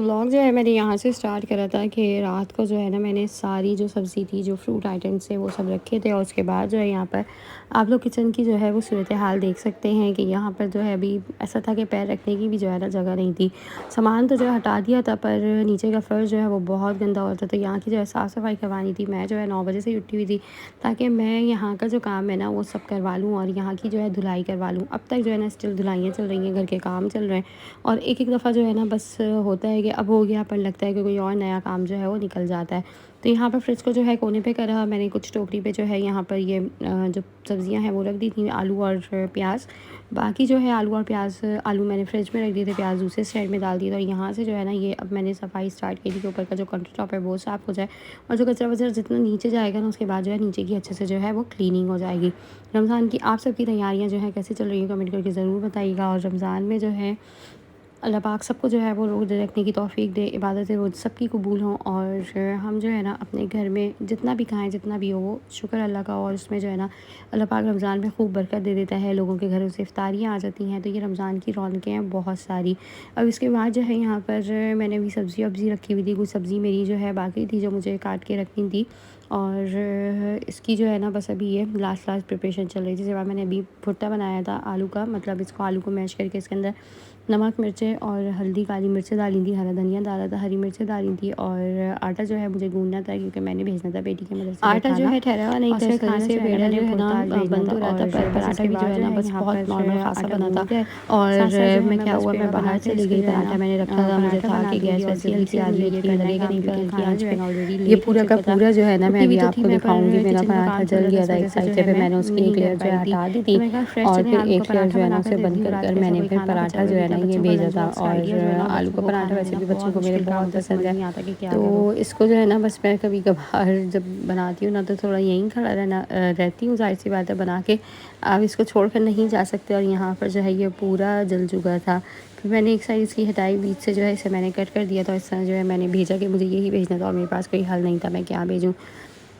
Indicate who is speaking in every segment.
Speaker 1: Vlog जो है मैंने यहाँ से स्टार्ट करा था कि रात को जो है ना मैंने सारी जो सब्ज़ी थी, जो फ्रूट आइटम्स थे, वो सब रखे थे। और उसके बाद जो है यहाँ पर आप लोग किचन की जो है वो सूरत हाल देख सकते हैं कि यहाँ पर जो है अभी ऐसा था कि पैर रखने की भी जो है ना जगह नहीं थी। सामान तो जो है हटा दिया था, पर नीचे का फ़र्श जो है वो बहुत गंदा होता था। तो यहाँ की जो है साफ़ सफाई करवानी थी। मैं जो है 9 बजे से उठी हुई थी ताकि मैं यहाँ का जो काम है ना वो सब करवा लूँ और यहाँ की जो है धुलाई करवा लूँ। अब तक जो है ना स्टिल धुलाइयाँ चल रही हैं, घर के काम चल रहे हैं। और एक एक दफ़ा जो है ना बस होता है कि अब हो गया, पर लगता है कि कोई और नया काम जो है वो निकल जाता है। तो यहाँ पर फ्रिज को जो है कोने पे करा मैंने, कुछ टोकरी पे जो है यहाँ पर ये जो सब्ज़ियाँ हैं वो रख दी थी, आलू और प्याज। बाकी जो है आलू और प्याज, आलू मैंने फ्रिज में रख दिए थे, प्याज दूसरे साइड में डाल दिए थे। और यहाँ से जो है ना ये अब मैंने सफाई स्टार्ट की थी कि ऊपर का जो काउंटर टॉप है वो साफ़ हो जाए और जो कचरा वचरा जितना नीचे जाएगा ना उसके बाद जो है नीचे की अच्छे से जो है वो क्लीनिंग हो जाएगी। रमज़ान की आप सबकी तैयारियाँ जो है कैसी चल रही हैं कमेंट करके ज़रूर बताइएगा। और रमज़ान में जो है अल्लाह पाक सबको जो है वो रोज़ रखने की तौफ़ीक दे, इबादतें रोज़ सबकी कबूल हों और हम जो है ना अपने घर में जितना भी खाएँ, जितना भी हो वो शुक्र अल्लाह का। और उसमें जो है ना अल्लाह पाक रमज़ान में खूब बरकत दे देता है, लोगों के घरों से इफ्तारियाँ आ जाती हैं। तो ये रमज़ान की रौनकें हैं बहुत सारी। अब इसके बाद जो है यहाँ पर मैंने अभी सब्ज़ी वब्ज़ी रखी हुई थी, कुछ सब्ज़ी मेरी जो है बाकी थी जो मुझे काट के रखनी थी। और इसकी जो है ना बस अभी ये लास्ट प्रिपरेशन चल रही थी। जिसके बाद मैंने अभी भुट्टा बनाया था आलू का, मतलब इसको आलू को मैश करके इसके अंदर नमक मिर्चें और हल्दी, काली मिर्चें डाली थी, हरा धनिया डाला था, हरी मिर्चें डाली थी। और आटा जो है मुझे गूंदना था क्योंकि मैंने भेजना था बेटी के मदरसे में
Speaker 2: आटा जो
Speaker 1: खाना।
Speaker 2: है ठहरा हुआ नहीं
Speaker 1: और
Speaker 2: था,
Speaker 1: फिर
Speaker 2: इस वजह
Speaker 1: खाने
Speaker 2: से
Speaker 1: से
Speaker 2: पेड़ा
Speaker 1: पहले
Speaker 2: जो है ना
Speaker 1: मुर्ताज भेजना
Speaker 2: बंद
Speaker 1: था।
Speaker 2: हो रहा था।
Speaker 1: और
Speaker 2: पर
Speaker 1: बस
Speaker 2: पराठा
Speaker 1: इसके
Speaker 2: भी जो
Speaker 1: बाद
Speaker 2: है
Speaker 1: जो
Speaker 2: ना
Speaker 1: है
Speaker 2: बस
Speaker 1: यहाँ
Speaker 2: बहुत
Speaker 1: पर
Speaker 2: नॉर्मल खासा
Speaker 1: आटा
Speaker 2: बना था।
Speaker 1: गूंद गया।
Speaker 2: और
Speaker 1: साथ साथ जो है
Speaker 2: मैं क्या
Speaker 1: बस
Speaker 2: हुआ, मैं
Speaker 1: पराठा
Speaker 2: बाहर
Speaker 1: बनाते
Speaker 2: चली
Speaker 1: इसको
Speaker 2: गई,
Speaker 1: जो है
Speaker 2: पराठा
Speaker 1: ना
Speaker 2: मैंने रखा था, मुझे
Speaker 1: पराठा
Speaker 2: था
Speaker 1: बना
Speaker 2: कि गैस
Speaker 1: दूँगी और
Speaker 2: वैसी
Speaker 1: जल्दी
Speaker 2: हल्की
Speaker 1: से
Speaker 2: आ रही
Speaker 1: ये
Speaker 2: है कि
Speaker 1: करने
Speaker 2: लगेगा
Speaker 1: काम,
Speaker 2: नहीं
Speaker 1: क्योंकि
Speaker 2: कि
Speaker 1: खाना
Speaker 2: आँच
Speaker 1: जो है
Speaker 2: पे।
Speaker 1: ना ऑलरेडी
Speaker 2: ये
Speaker 1: लेट हो
Speaker 2: पूरा का
Speaker 1: चुका था।
Speaker 2: पूरा जो है ना मैं
Speaker 1: उठी
Speaker 2: अभी
Speaker 1: भी तो थी
Speaker 2: आपको
Speaker 1: मैं,
Speaker 2: दिखाऊंगी।
Speaker 1: पर
Speaker 2: मेरा
Speaker 1: किचन का
Speaker 2: पराठा
Speaker 1: काम चल
Speaker 2: जल
Speaker 1: रहा था,
Speaker 2: गया
Speaker 1: इस
Speaker 2: था
Speaker 1: वजह
Speaker 2: एक
Speaker 1: से
Speaker 2: साइड
Speaker 1: जो
Speaker 2: से,
Speaker 1: है
Speaker 2: फिर
Speaker 1: मैं
Speaker 2: मैंने उसकी
Speaker 1: नहीं
Speaker 2: एक
Speaker 1: कर
Speaker 2: लेयर जो
Speaker 1: पाई
Speaker 2: है
Speaker 1: थी।
Speaker 2: हटा दी
Speaker 1: तो
Speaker 2: थी।
Speaker 1: मैं कहा फ्रेश
Speaker 2: और
Speaker 1: चले
Speaker 2: फिर
Speaker 1: आलू का
Speaker 2: एक लेयर
Speaker 1: पराठा
Speaker 2: जो है ना
Speaker 1: बनाते
Speaker 2: उसे
Speaker 1: हैं,
Speaker 2: बंद
Speaker 1: दही
Speaker 2: कर
Speaker 1: रात
Speaker 2: कर
Speaker 1: के ऐसा
Speaker 2: मैंने
Speaker 1: कोई
Speaker 2: फिर
Speaker 1: खाना बचा
Speaker 2: पराठा
Speaker 1: हुआ
Speaker 2: जो
Speaker 1: नहीं
Speaker 2: है
Speaker 1: था,
Speaker 2: ना ये
Speaker 1: बच्चों का
Speaker 2: भेजा
Speaker 1: लंच
Speaker 2: था।
Speaker 1: बॉक्स का
Speaker 2: और
Speaker 1: आइडिया जो है ना
Speaker 2: आलू
Speaker 1: बच्चों
Speaker 2: का
Speaker 1: को
Speaker 2: पराठा
Speaker 1: खाना
Speaker 2: वैसे
Speaker 1: देना
Speaker 2: भी बच्चों
Speaker 1: बहुत
Speaker 2: को मेरे
Speaker 1: मुश्किल काम
Speaker 2: बहुत
Speaker 1: होता है,
Speaker 2: पसंद
Speaker 1: समझ
Speaker 2: है।
Speaker 1: नहीं आता कि क्या करूँ।
Speaker 2: तो इसको जो है ना बस मैं कभी कभार जब बनाती हूँ ना तो थोड़ा यहीं खड़ा रहती हूँ, जाहिर सी बात है बना के अब इसको छोड़ कर नहीं जा सकते। और यहाँ पर जो है ये पूरा जल चुका था। फिर मैंने एक साइड इसकी हटाई, बीच से जो है इसे मैंने कट कर दिया था। इस तरह जो है मैंने भेजा कि मुझे यही भेजना था और मेरे पास कोई हल नहीं था, मैं क्या भेजूँ।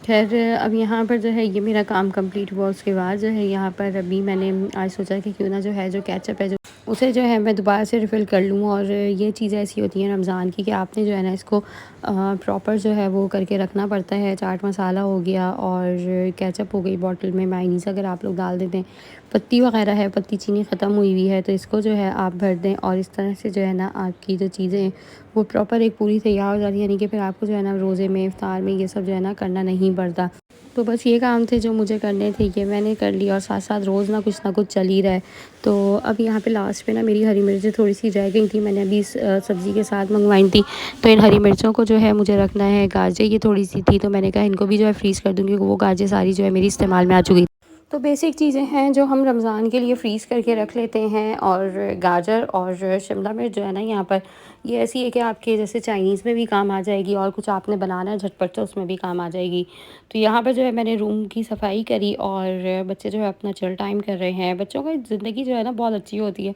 Speaker 2: खैर अब यहाँ पर जो है ये मेरा काम कंप्लीट हुआ। उसके बाद जो है यहाँ पर अभी मैंने आज सोचा कि क्यों ना जो है जो केचप है जो उसे जो है मैं दोबारा से रिफ़िल कर लूँ। और ये चीज़ें ऐसी होती हैं रमज़ान की कि आपने जो है ना इसको प्रॉपर जो है वो करके रखना पड़ता है। चाट मसाला हो गया और केचप हो गई बॉटल में, मेयोनीज़ अगर आप लोग डाल देते हैं, पत्ती वगैरह है, पत्ती चीनी ख़त्म हुई हुई है तो इसको जो है आप भर दें। और इस तरह से जो है ना आपकी जो चीज़ें वो प्रॉपर एक पूरी तैयार हो जाती है, यानी कि फिर आपको जो है ना रोज़े में, इफ्तार में ये सब जो है ना करना नहीं पड़ता। तो बस ये काम थे जो मुझे करने थे, ये मैंने कर लिया। और साथ साथ रोज़ ना कुछ चल ही रहा है। तो अब यहाँ पे लास्ट में ना मेरी हरी मिर्चें थोड़ी सी रह गई थी, मैंने अभी इस सब्ज़ी के साथ मंगवाई थी। तो इन हरी मिर्चों को जो है मुझे रखना है। गाजर ये थोड़ी सी थी तो मैंने कहा इनको भी जो है फ्रीज़ कर दूँगी, वो गाजर सारी जो है मेरी इस्तेमाल में आ चुकी। तो बेसिक चीज़ें हैं जो हम रमज़ान के लिए फ़्रीज़ करके रख लेते हैं। और गाजर और शिमला मिर्च जो है ना यहाँ पर ये ऐसी है कि आपके जैसे चाइनीज़ में भी काम आ जाएगी और कुछ आपने बनाना है झटपट तो उसमें भी काम आ जाएगी। तो यहाँ पर जो है मैंने रूम की सफाई करी और बच्चे जो है अपना चिल टाइम कर रहे हैं। बच्चों की ज़िंदगी जो है ना बहुत अच्छी होती है।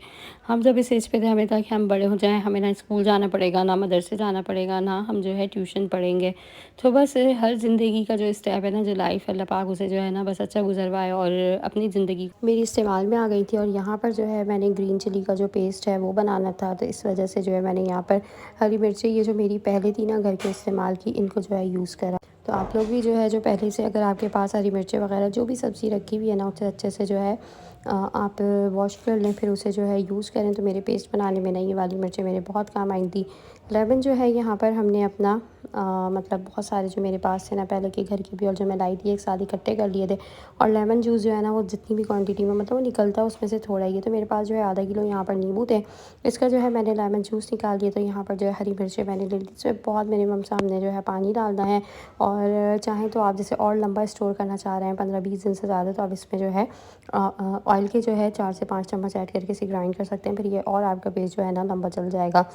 Speaker 2: हम जब इस एज पे थे हमें था कि हम बड़े हो जाएं, हमें ना स्कूल जाना पड़ेगा, ना मदरसे जाना पड़ेगा, ना हम जो है ट्यूशन पढ़ेंगे। तो बस हर ज़िंदगी का जो स्टेप है ना, जो लाइफ अल्लाह पाक उसे जो है ना बस अच्छा गुजरवाए और अपनी ज़िंदगी मेरी इस्तेमाल में आ गई थी। और यहाँ पर जो है मैंने ग्रीन चिली का जो पेस्ट है वो बनाना था, तो इस वजह से जो है मैंने यहाँ पर हरी मिर्ची ये जो मेरी पहले थी ना घर के इस्तेमाल की, इनको जो है यूज़ करा। तो आप लोग भी जो है जो पहले से अगर आपके पास हरी मिर्ची वगैरह जो भी सब्ज़ी रखी हुई है ना उसे अच्छे से जो है आप वॉश कर लें, फिर उसे जो है यूज़ करें। तो मेरे पेस्ट बनाने में ना ये वाली मिर्चें मेरे बहुत काम आई थी। लेमन जो है यहाँ पर हमने अपना मतलब बहुत सारे जो मेरे पास थे ना पहले के घर की भी और जो मैं लाई थी एक साथ इकट्ठे कर लिए थे। और लेमन जूस जो है ना वो जितनी भी क्वांटिटी में मतलब वो निकलता है उसमें से थोड़ा ही है, तो मेरे पास जो है आधा किलो यहाँ पर नींबू थे, इसका जो है मैंने लेमन जूस निकाल दिया। तो यहाँ पर जो है हरी मिर्चें मैंने ले ली, इसमें बहुत मिनिमम सामने जो है पानी डालना है। और चाहें तो आप जैसे और लंबा स्टोर करना चाह रहे हैं 15-20 दिन से ज़्यादा, तो आप इसमें जो है ऑयल के जो है 4 से 5 चम्मच ऐड करके इसे ग्राइंड कर सकते हैं, फिर ये और आपका पेस्ट जो है ना लंबा चल जाएगा।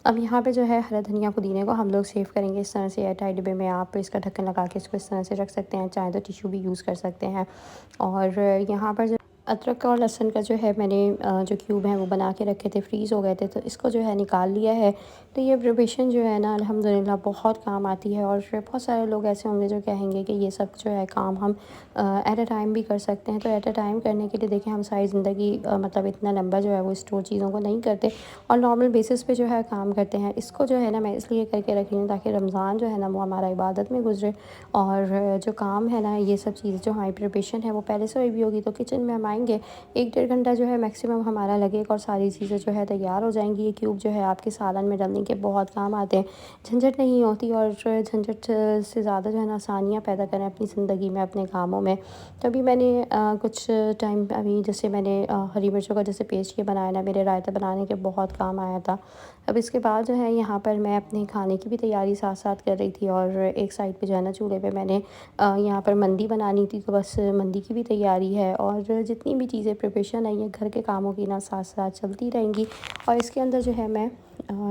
Speaker 2: अब यहाँ पे जो है हरा धनिया पुदीने को हम लोग सेव करेंगे इस तरह से एयरटाइट डिब्बे में। आप इसका ढक्कन लगा के इसको इस तरह से रख सकते हैं, चाहे तो टिश्यू भी यूज़ कर सकते हैं। और यहाँ पर जो
Speaker 1: अदरक और लहसुन का जो है मैंने जो क्यूब हैं वो बना के रखे थे, फ्रीज़ हो गए थे, तो इसको जो है निकाल लिया है। तो ये प्रिपरेशन जो है ना अल्हम्दुलिल्लाह बहुत काम आती है, और बहुत सारे लोग ऐसे होंगे जो कहेंगे कि ये सब जो है काम हम एट अ टाइम भी कर सकते हैं। तो एट अ टाइम करने के लिए देखिए हम सारी ज़िंदगी मतलब इतना लंबा जो है वो स्टोर चीज़ों को नहीं करते, और नॉर्मल बेसिस पे जो है काम करते हैं। इसको जो है ना मैं इसलिए करके रखी हूँ ताकि रमज़ान जो है ना वो हमारा इबादत में गुजरे, और जो काम है ना ये सब चीज़ें जो हमारी प्रिपरेशन है वो पहले से हुई भी होगी। तो किचन में हम आएँगे, 1 डेढ़ घंटा जो है मैक्सिमम हमारा लगेगा, और सारी चीज़ें जो है तैयार हो जाएँगी। ये क्यूब जो है आपके सालन में डालने के बहुत काम आते हैं, झंझट नहीं होती, और झंझट से ज़्यादा जो है ना आसानियाँ पैदा करें अपनी ज़िंदगी में, अपने कामों में। तो अभी मैंने कुछ टाइम अभी जैसे मैंने हरी मिर्चों का जैसे पेस्ट ये बनाया ना, मेरे रायता बनाने के बहुत काम आया था। अब इसके बाद जो है यहाँ पर मैं अपने खाने की भी तैयारी साथ-साथ कर रही थी, और एक साइड पे जो है ना चूल्हे पे मैंने यहाँ पर मंदी बनानी थी, तो बस मंदी की भी तैयारी है, और जितनी भी चीज़ें प्रिपरेशन है ये घर के कामों की ना साथ-साथ चलती रहेंगी। और इसके अंदर जो है मैं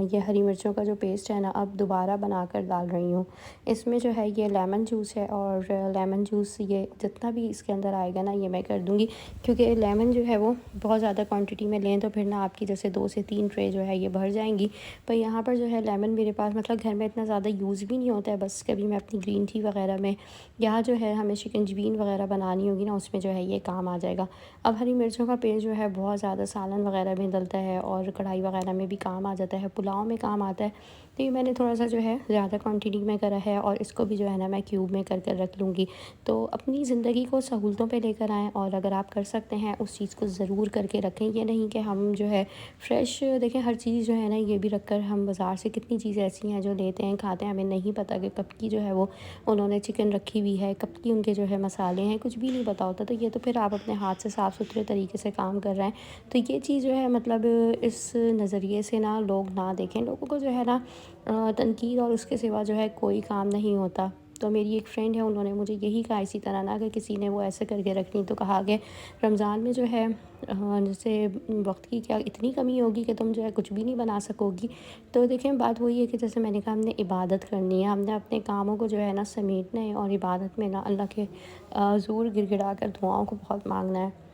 Speaker 1: ये हरी मिर्चों का जो पेस्ट है ना अब दोबारा बनाकर डाल रही हूँ। इसमें जो है ये लेमन जूस है, और लेमन जूस ये जितना भी इसके अंदर आएगा ना ये मैं कर दूँगी, क्योंकि लेमन जो है वो बहुत ज़्यादा क्वांटिटी में लें तो फिर ना आपकी जैसे 2 से 3 ट्रे जो है ये भर जाएँगी। पर यहाँ पर जो है लेमन मेरे पास मतलब घर में इतना ज़्यादा यूज़ भी नहीं होता है, बस कभी मैं अपनी ग्रीन टी वगैरह में, या जो है हमें शिकंजबीन वगैरह बनानी होगी ना उसमें जो है ये काम आ जाएगा। अब हरी मिर्चों का पेस्ट जो है बहुत ज़्यादा सालन वगैरह में डलता है, और कढ़ाई वगैरह में भी काम आ जाता है, पुलाव में काम आता है। तो ये मैंने थोड़ा सा जो है ज़्यादा क्वांटिटी में करा है, और इसको भी जो है ना मैं क्यूब में कर कर रख लूँगी। तो अपनी ज़िंदगी को सहूलतों पे लेकर आएँ, और अगर आप कर सकते हैं उस चीज़ को ज़रूर करके रखें। ये नहीं कि हम जो है फ्रेश देखें हर चीज़ जो है ना ये भी रख कर, हम बाज़ार से कितनी चीज़ें ऐसी हैं जो लेते हैं, खाते हैं, हमें नहीं पता कि कब की जो है वो उन्होंने चिकन रखी हुई है, कब की उनके जो है मसाले हैं, कुछ भी नहीं पता होता। तो ये तो फिर आप अपने हाथ से साफ़ सुथरे तरीके से काम कर रहे हैं। तो ये चीज़ जो है मतलब इस नज़रिए से ना लोग ना देखें, लोगों को जो है ना तनकीद और उसके सिवा जो है कोई काम नहीं होता। तो मेरी एक फ्रेंड है, उन्होंने मुझे यही कहा इसी तरह ना, कि किसी ने वो ऐसे करके रखनी, तो कहा कि रमज़ान में जो है जैसे वक्त की क्या इतनी कमी होगी कि तुम जो है कुछ भी नहीं बना सकोगी। तो देखिए बात वही है कि जैसे मैंने कहा हमने इबादत करनी है, हमने अपने कामों को जो है ना समेटना है, और इबादत में ना अल्लाह के ज़ोर गिड़गिड़ा कर दुआओं को बहुत मांगना है।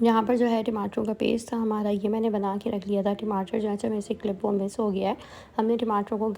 Speaker 1: यहाँ पर जो है टमाटरों का पेस्ट था हमारा, ये मैंने बना के रख लिया था। टमाटर जो है अच्छा मेरे से क्लिप वो मिस हो गया है। हमने टमाटरों को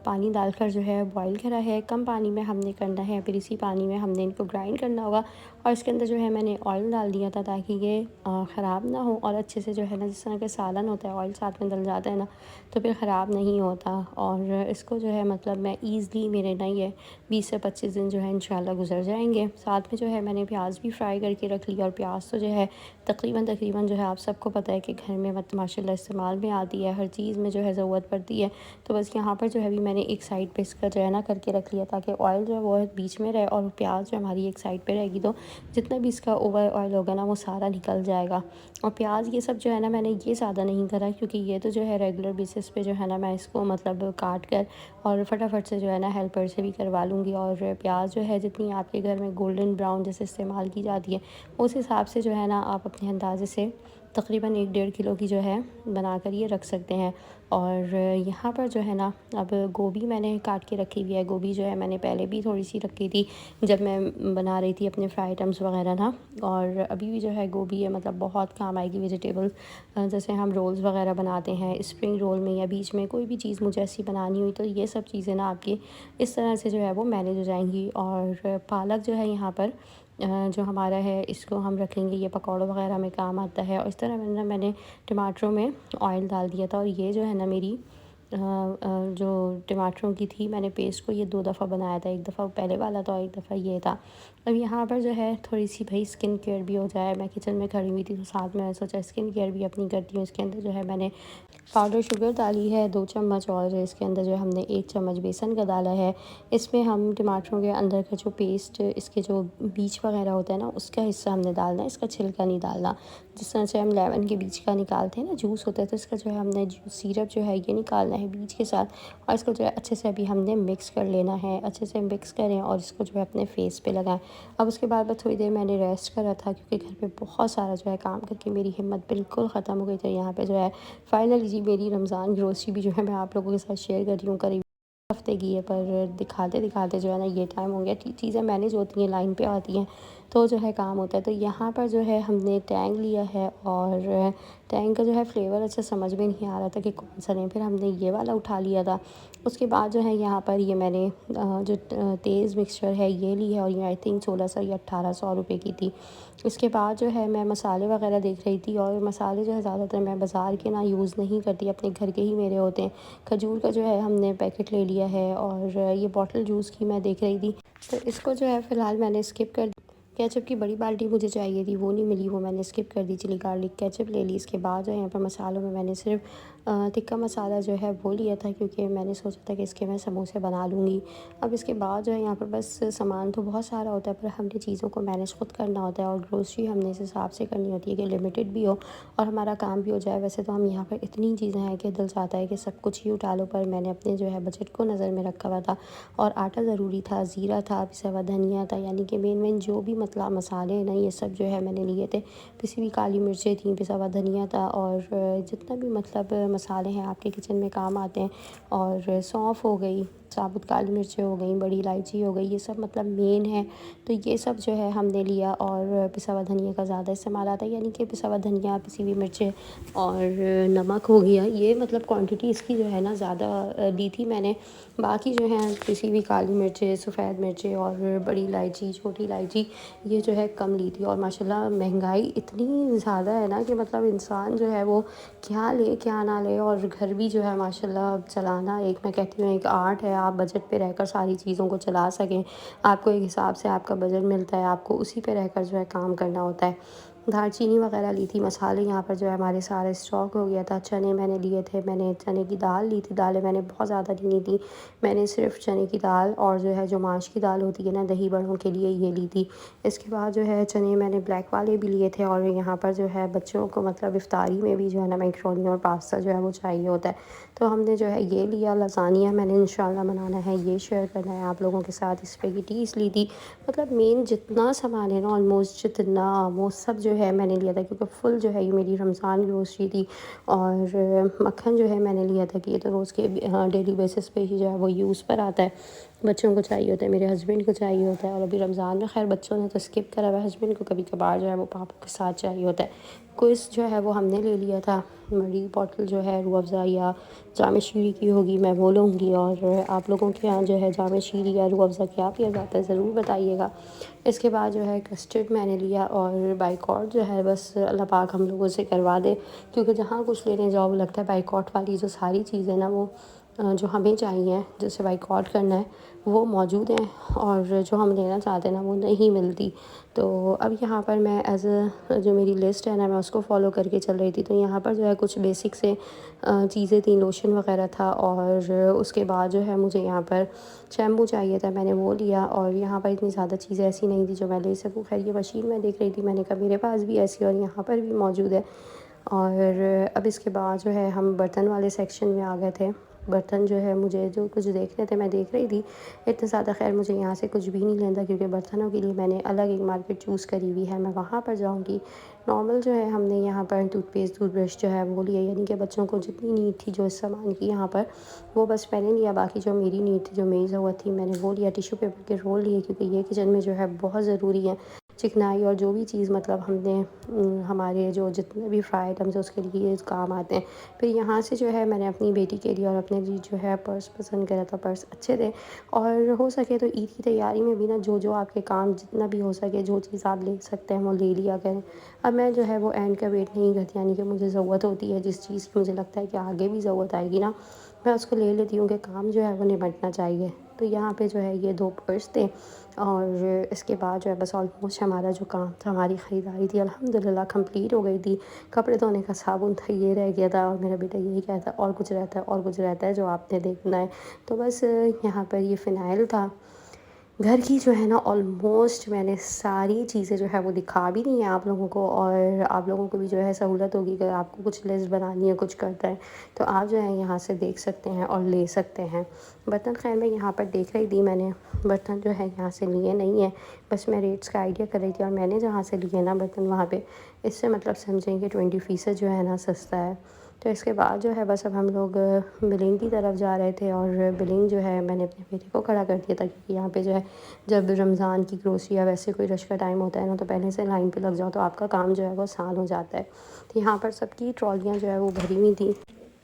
Speaker 1: पानी डालकर जो है बॉईल करा है, कम पानी में हमने करना है, फिर इसी पानी में हमने इनको ग्राइंड करना होगा। और इसके अंदर जो है मैंने ऑयल डाल दिया था ताकि ये ख़राब ना हो, और अच्छे से जो है ना जिस तरह का सालन होता है ऑयल साथ में डल जाता है ना तो फिर ख़राब नहीं होता। और इसको जो है मतलब मैं ईज़िली मेरे ना ये 20 से 25 दिन जो है इंशाल्लाह गुजर जाएंगे। साथ में जो है मैंने प्याज भी फ्राई करके रख लिया, और प्याज तो जो है तकरीबन जो है आप सबको पता है कि घर में मत माशाल्लाह इस्तेमाल में आती है, हर चीज़ में जो है ज़रूरत पड़ती है। तो बस यहाँ पर जो है अभी मैंने एक साइड पे इसका जो है ना करके रख लिया, ताकि ऑयल जो है वो बीच में रहे, और प्याज जो हमारी एक साइड पे रहेगी, तो जितना भी इसका ओवर ऑयल होगा ना वो सारा निकल जाएगा। और प्याज ये सब जो है ना मैंने ये ज़्यादा नहीं करा, क्योंकि ये तो जो है रेगुलर बेसिस पे जो है ना मैं इसको मतलब काट कर और फटाफट से जो है ना हेल्पर से भी करवा लूँगी। और प्याज जो है जितनी आपके घर में गोल्डन ब्राउन जैसे इस्तेमाल की जाती है, उस हिसाब से जो है ना आप अपने अंदाज़े से तकरीबन 1 डेढ़ किलो की जो है बनाकर ये रख सकते हैं। और यहाँ पर जो है ना अब गोभी मैंने काट के रखी हुई है। गोभी जो है मैंने पहले भी थोड़ी सी रखी थी जब मैं बना रही थी अपने फ्राई आइटम्स वगैरह ना, और अभी भी जो है गोभी है मतलब बहुत काम आएगी वेजिटेबल्स। जैसे हम रोल्स वगैरह बनाते हैं स्प्रिंग रोल में, या बीच में कोई भी चीज़ मुझे ऐसी बनानी हुई, तो ये सब चीज़ें ना आपकी इस तरह से जो है वो मैनेज हो जाएंगी। और पालक जो है यहाँ पर जो हमारा है इसको हम रखेंगे, ये पकौड़ों वगैरह में काम आता है। और इस तरह मैंने टमाटरों में ऑयल डाल दिया था, और ये जो है ना मेरी जो टमाटरों की थी मैंने पेस्ट को ये 2 दफ़ा बनाया था, एक दफ़ा पहले वाला था और एक दफ़ा ये था। अब यहाँ पर जो है थोड़ी सी भाई स्किन केयर भी हो जाए, मैं किचन में खड़ी हुई थी तो साथ में मैंने सोचा स्किन केयर भी अपनी करती हूँ। इसके अंदर जो है मैंने पाउडर शुगर डाली है 2 चम्मच, और इसके अंदर जो है हमने 1 चम्मच बेसन का डाला है। इसमें हम टमाटरों के अंदर का जो पेस्ट इसके जो बीज वगैरह होता है ना उसका हिस्सा हमने डालना है, इसका छिलका नहीं डालना। जिस तरह से हम लेमन के बीज का निकालते हैं ना जूस होता है, तो इसका जो है हमने जूस सिरप जो है ये निकालना है बीज के साथ, और इसको जो है अच्छे से अभी हमने मिक्स कर लेना है। अच्छे से मिक्स करें और इसको जो है अपने फेस पे लगाएं। अब उसके बाद बस थोड़ी देर मैंने रेस्ट करा था, क्योंकि घर पे बहुत सारा जो है काम करके मेरी हिम्मत बिल्कुल ख़त्म हो गई। तो यहाँ पे जो है फाइनली जी मेरी रमज़ान ग्रोसरी भी जो है मैं आप लोगों के साथ शेयर कर रही हूँ। करीब हफ्ते की है, पर दिखाते दिखाते जो है ना ये टाइम हो गया। चीज़ें मैनेज होती हैं, लाइन पे आती हैं, तो जो है काम होता है। तो यहाँ पर जो है हमने टैंग लिया है और टैंग का जो है फ्लेवर अच्छा समझ में नहीं आ रहा था कि कौन सा लें, फिर हमने ये वाला उठा लिया था। उसके बाद जो है यहाँ पर ये मैंने जो तेज़ मिक्सचर है ये ली है और ये आई थिंक 1600 या 1800 रुपये की थी। इसके बाद जो है मैं मसाले वगैरह देख रही थी और मसाले जो है ज़्यादातर मैं बाज़ार के ना यूज़ नहीं करती, अपने घर के ही मेरे होते हैं। खजूर का जो है हमने पैकेट ले लिया है और ये बॉटल जूस की मैं देख रही थी, तो इसको जो है फ़िलहाल मैंने स्किप कर। केचप की बड़ी बाल्टी मुझे चाहिए थी, वो नहीं मिली, वो मैंने स्किप कर दी। चिली गार्लिक केचप ले ली। इसके बाद जो है यहाँ पर मसालों में मैंने सिर्फ टिक्का मसाला जो है वो लिया था, क्योंकि मैंने सोचा था कि इसके मैं समोसे बना लूँगी। अब इसके बाद जो है यहाँ पर बस सामान तो बहुत सारा होता है, पर हमने चीज़ों को मैनेज खुद करना होता है और ग्रोसरी हमने इस हिसाब से करनी होती है कि लिमिटेड भी हो और हमारा काम भी हो जाए। वैसे तो हम यहाँ पर इतनी चीज़ें हैं कि दिल चाहता है कि सब कुछ ही उठा लो, पर मैंने अपने जो है बजट को नज़र में रखा हुआ था। और आटा ज़रूरी था, ज़ीरा था, पिसा हुआ धनिया था, यानी कि मेन जो भी मतलब मसाले हैं ना, ये सब जो है मैंने लिए थे। पिसी हुई काली मिर्चें थी, पिसा हुआ धनिया था और जितना भी मतलब मसाले हैं आपके किचन में काम आते हैं, और सौंफ हो गई, साबुत काली मिर्चें हो गई, बड़ी इलायची हो गई, ये सब मतलब मेन है। तो ये सब जो है हमने लिया और पिसा हुआ धनिया का ज़्यादा इस्तेमाल आता है, यानी कि पिसा हुआ धनिया, पिसी हुई मिर्चें और नमक हो गया। ये मतलब क्वांटिटी इसकी जो है ना ज़्यादा ली थी मैंने। बाकी जो है पिसी हुई काली मिर्चें, सफ़ेद मिर्चें और बड़ी इलायची, छोटी इलायची, ये जो है कम ली थी। और माशाल्लाह महंगाई इतनी ज़्यादा है ना कि मतलब इंसान जो है वो क्या ले क्या ना ले, और घर भी जो है माशाल्लाह चलाना एक, मैं कहती हूँ, एक आर्ट है। आप बजट पे रहकर सारी चीज़ों को चला सकें, आपको एक हिसाब से आपका बजट मिलता है, आपको उसी पे रहकर जो है काम करना होता है। दालचीनी वगैरह ली थी, मसाले यहाँ पर जो है हमारे सारे स्टॉक हो गया था। चने मैंने लिए थे, मैंने चने की दाल ली थी। दालें मैंने बहुत ज़्यादा ली नहीं थी, मैंने सिर्फ चने की दाल और जो है जो माश की दाल होती है ना दही बड़ों के लिए, ये ली थी। इसके बाद जो है चने मैंने ब्लैक वाले भी लिए थे। और यहाँ पर जो है बच्चों को मतलब इफ्तारी में भी जो है ना मैकरोनी और पास्ता जो है वो चाहिए होता है, तो हमने जो है ये लिया। लसानिया मैंने इंशाल्लाह बनाना है, ये शेयर करना है आप लोगों के साथ। स्पेगेटीज़ ली थी। मतलब मेन जितना सामान है ना, ऑलमोस्ट जितना वो सब जो है मैंने लिया था, क्योंकि फुल जो है ये मेरी रमज़ान ग्रोसरी थी। और मक्खन जो है मैंने लिया था कि ये तो रोज़ के डेली बेसिस पे ही जो है वो यूज़ पर आता है। बच्चों को चाहिए होता है, मेरे हस्बैंड को चाहिए होता है। और अभी रमज़ान में खैर बच्चों ने तो स्किप करा हुआ है, हस्बैंड को कभी कभार जो है वो पापा के साथ चाहिए होता है। क्विज़ जो है वो हमने ले लिया था। बड़ी बॉटल जो है रूह अफ़ज़ा या जाम शीरी की होगी, मैं वो लूँगी। और आप लोगों के यहाँ जो है जाम शीरी या रूह अफ़ज़ा क्या पिया जाता है ज़रूर बताइएगा। इसके बाद जो है कस्टर्ड मैंने लिया। और बाइकॉट जो है बस अल्लाह पाक हम लोगों से करवा दे, क्योंकि जहाँ कुछ लेने जाओ वो लगता है बाइकॉट वाली जो सारी चीज़ें ना वो जो हमें चाहिए, जिसे बाइकआउट करना है, वो मौजूद हैं, और जो हम लेना चाहते हैं ना वो नहीं मिलती। तो अब यहाँ पर मैं जो मेरी लिस्ट है ना, मैं उसको फॉलो करके चल रही थी। तो यहाँ पर जो है कुछ बेसिक से चीज़ें थी, लोशन वगैरह था। और उसके बाद जो है मुझे यहाँ पर शैम्पू चाहिए था, मैंने वो लिया। और यहाँ पर इतनी ज़्यादा चीज़ें ऐसी नहीं थी जो मैं ले सकूँ। खैर ये मशीन मैं देख रही थी, मैंने कहा मेरे पास भी ऐसी और यहाँ पर भी मौजूद है। और अब इसके बाद जो है हम बर्तन वाले सेक्शन में आ गए थे। बर्तन जो है मुझे जो कुछ देखने थे मैं देख रही थी, इतने ज़्यादा खैर मुझे यहाँ से कुछ भी नहीं लेना, क्योंकि बर्तनों के लिए मैंने अलग एक मार्केट चूज़ करी हुई है, मैं वहाँ पर जाऊँगी। नॉर्मल जो है हमने यहाँ पर टूथपेस्ट, टूथब्रश जो है वो लिया, यानी कि बच्चों को जितनी नीड थी जो इस सामान की यहाँ पर, वो बस मैंने लिया। बाकी जो मेरी नीड थी, जो मेरी ज़रूरत थी, मैंने वो लिया। टिश्यू पेपर के रोल लिए, क्योंकि ये किचन में जो है बहुत ज़रूरी है। चिकनाई और जो भी चीज़ मतलब हमने हमारे जो जितने भी फ्राई आइटम्स है उसके लिए ये काम आते हैं। फिर यहाँ से जो है मैंने अपनी बेटी के लिए और अपने लिए जो है पर्स पसंद करा था। पर्स अच्छे थे, और हो सके तो ईद की तैयारी में भी ना जो आपके काम जितना भी हो सके, जो चीज़ आप ले सकते हैं वो ले लिया करें। अब मैं जो है वो एंड का वेट नहीं करती, यानी कि मुझे ज़रूरत होती है जिस चीज़ की मुझे लगता है कि आगे भी ज़रूरत आएगी ना, मैं उसको ले लेती हूँ कि काम जो है वो निपटना चाहिए। तो यहाँ पे जो है ये 2 पर्स थे। और इसके बाद जो है बस ऑलमोस्ट हमारा जो काम था, हमारी ख़रीदारी थी, अल्हम्दुलिल्लाह कंप्लीट हो गई थी। कपड़े धोने का साबुन था, ये रह गया था। और मेरा बेटा यही कहता है और कुछ रहता है और कुछ रहता है जो आपने देखना है। तो बस यहाँ पर ये फ़िनाइल था। घर की जो है ना ऑलमोस्ट मैंने सारी चीज़ें जो है वो दिखा भी दी हैं आप लोगों को, और आप लोगों को भी जो है सहूलत होगी कि आपको कुछ लिस्ट बनानी है, कुछ करता है, तो आप जो है यहाँ से देख सकते हैं और ले सकते हैं। बर्तन खैर मैं यहाँ पर देख रही थी, मैंने बर्तन जो है यहाँ से लिए नहीं है, बस मैं रेट्स का आइडिया कर रही थी। और मैंने जहाँ से लिए ना बर्तन, वहाँ पे इससे मतलब समझें कि 20% जो है ना सस्ता है। तो इसके बाद जो है बस अब हम लोग बिलिंग की तरफ जा रहे थे, और बिलिंग जो है मैंने अपने बेटे को खड़ा कर दिया था, क्योंकि यहाँ पे जो है जब रमज़ान की ग्रोसरी या वैसे कोई रश का टाइम होता है ना, तो पहले से लाइन पे लग जाओ तो आपका काम जो है वो आसान हो जाता है। तो यहाँ पर सबकी ट्रॉलियाँ जो है वो भरी हुई थी।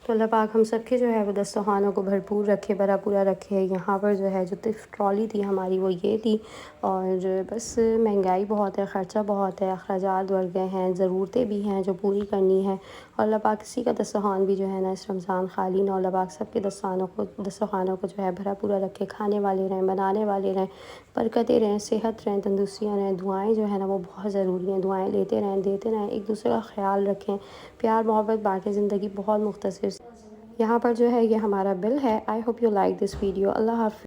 Speaker 1: तो अल्लाह पाक हम सब के जो है वो दस्तरखानों को भरपूर रखे, भरा पूरा रखे। यहाँ पर जो है जो ट्रॉली थी हमारी वो ये थी। और बस महंगाई बहुत है, ख़र्चा बहुत है, अखराजात बढ़ गए हैं, ज़रूरतें भी हैं जो पूरी करनी है। और अल्लाह पाक किसी का दस्तरखान भी जो है ना इस रमज़ान खाली ना, अल्लाह पाक सब के दस्तरखानों को जो है भरा पूरा रखे, खाने वाले रहें, बनाने वाले रहें, बरकतें रहें, सेहत रहें, तंदुरुस्तियाँ रहें। दुआएं जो है ना वो बहुत ज़रूरी हैं, दुआएं लेते रहें, देते रहें, एक दूसरे का ख्याल रखें, प्यार मोहब्बत बाँटें। ज़िंदगी बहुत मुख्तसर। यहाँ पर जो है ये हमारा बिल है। I hope you like this video. अल्लाह हाफ़िज़।